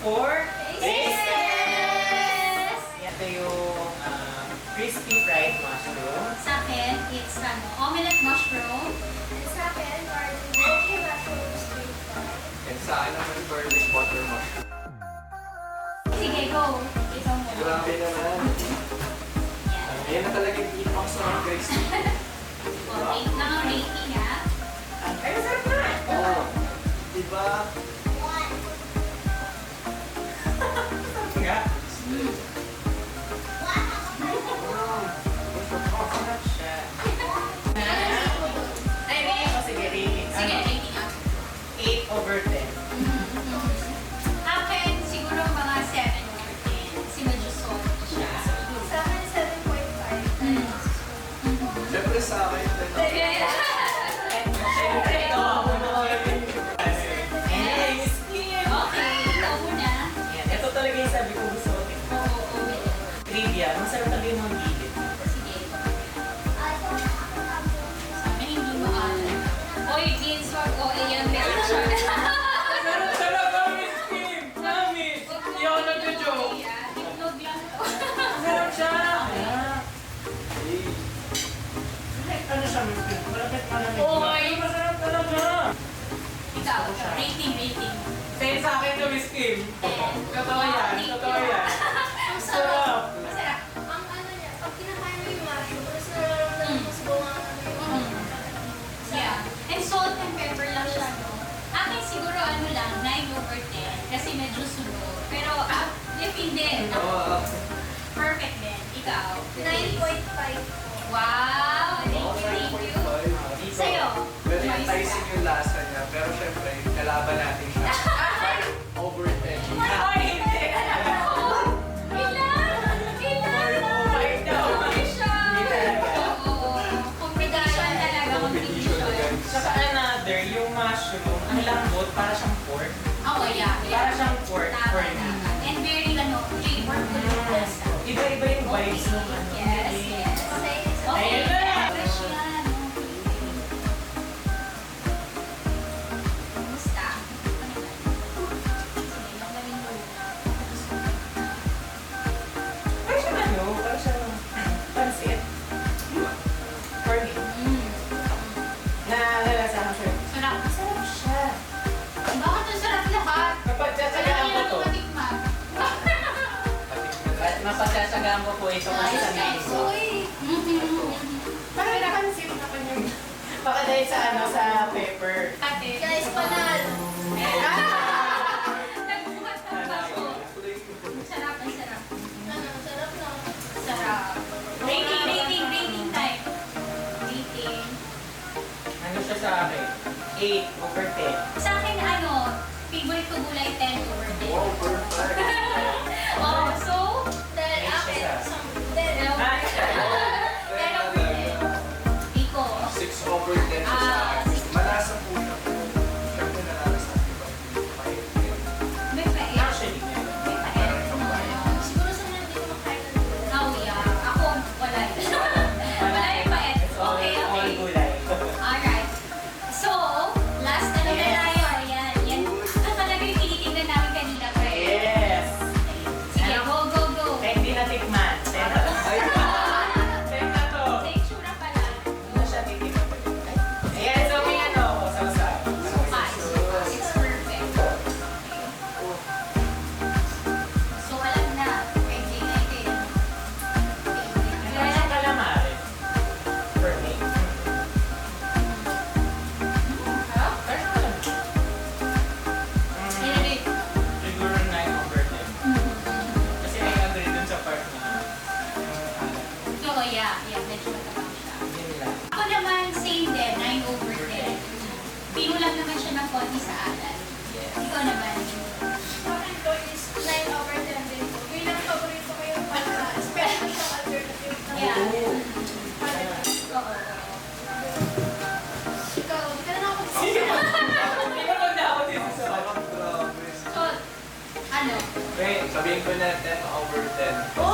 for Yes! Ito yung crispy fried mushroom. Sa akin, it's omelette mushroom. And sa akin, garlic mushroom stir fry. And sa akin naman garlic butter mushroom. Sige, go. Ikaw mo. Grabe naman. Yan. Ayan na talaga yung eatbox ng guys. Okay, now rating ha. Ay, masarap na! Oo. Diba? Nga. Mm. Masarap siya. Ay, rating ko. Sige, rating. Sige, rating ako. 8 over 10. Akin, siguro mga 7 or 10. Kasi medyo salty siya. Sa akin, 7.5. Mm. Siyempre sa akin, Siyempre, ito ako na Anyways, Okay, ikaw muna. yan. Ito talaga yung sabi ko gusto ko. Oo. Trivia. Masarap talaga yung mga gilid. Sige. Sa akin, hindi maalam. Oy, Vince, wag o yan. Meron siya. Masarap talaga, Miss Kim! Namin! Hindi ako nag-joke. Itlog lang to. Masarap siya! Ano siya, Miss Kim? Malapit malamig. Oy! Masarap talaga! Ikaw, rating. Sa'yo sa akin to, Miss Kim. Totoo yan. Totoo yan. Ang sarap. Sarap. Masarap. Ang ano niya, pag kinakain mo yung mushroom, tapos nararamdaman mo sa bawang Mm. Yeah. And salt and pepper lang siya, no? Akin siguro ano lang, 9 over 10. Kasi medyo sunod. Pero if hindi, perfect din. Ikaw? 9.5 po. Wow! Thank you. Sa'yo? Very Choice enticing ka. yung lasa niya. Pero syempre, kalaban natin siya. Over 10. Ay, hindi! Mabait daw. Saka another, yung mushroom, ang lambot, para siyang pork. Para siyang pork for me. And very, flavorful yung lasa. Iba-iba yung vibes ng ano. Yes, yes. Okay. Ayan na! Fresh yan. Kumusta? Sige, yung gawin mo. Para siyang ano, para siyang pansit. For me. Nalalasahan siya. Sarap. Masarap siya. Bakit ang sarap lahat? Kapag tsatsagaan ko to. matikman. Mapagtsatsagaan ko po ito kasi sa meeting ko. Parang napansin naman yung... Baka dahil sa ano, sa pepper. Ate. Guys, panalo. Nagbuhat ng baso. Sarap, ang sarap. Ano, sarap na. Sarap. Rating time. Rating. Ano siya sa akin? 8 over 10. Sa akin, favorite ko gulay 10 over 10. Wow, perfect. Oh, so, Dahil Yes, akin, siya. then, Ah, 10 over 10. Iko. 6 over 10 siya sa akin. Malasa po siya. Siyempre nalalasan ko ba? May pait. Actually, May pait. siguro sa mga hindi ko makain ng gulay. Oh, yeah. Ako, wala yun. Wala yung pait. Okay, all okay. gulay. Alright. So, last na naman Yes. tayo. Ayan. Yan. Ito talaga yung tinitingnan namin kanina. Yes! Sige, go, go, go. Hindi na tikman. 10 na to. Ay, 10 na to. Sa itsura pa lang. Ano siya titikman? Ayan, so may ano ako sa usap. It's perfect. So, alam na. Pwede natin. Ano siyang calamari? For me. Harap? Pero alam mo. Nilagay. Siguro 9 over 10. Kasi may agree dun sa part na Oo, yeah. Yeah, medyo matabang siya. yun lang. Ako naman, same din. 9 over 10. Pinulang naman siya ng konti sa alat. Yes. Ikaw naman. Sa akin ko is 9 over 10 din po. Yun ang paborito ko yung pasta. Especially sa alternative na Yeah. pasta. Ikaw, hindi ka na ako Sige! Hindi ko na ako dito sa sarap, grabe. So, ano? Wait, Sabihin ko na 10 over 10. Oh,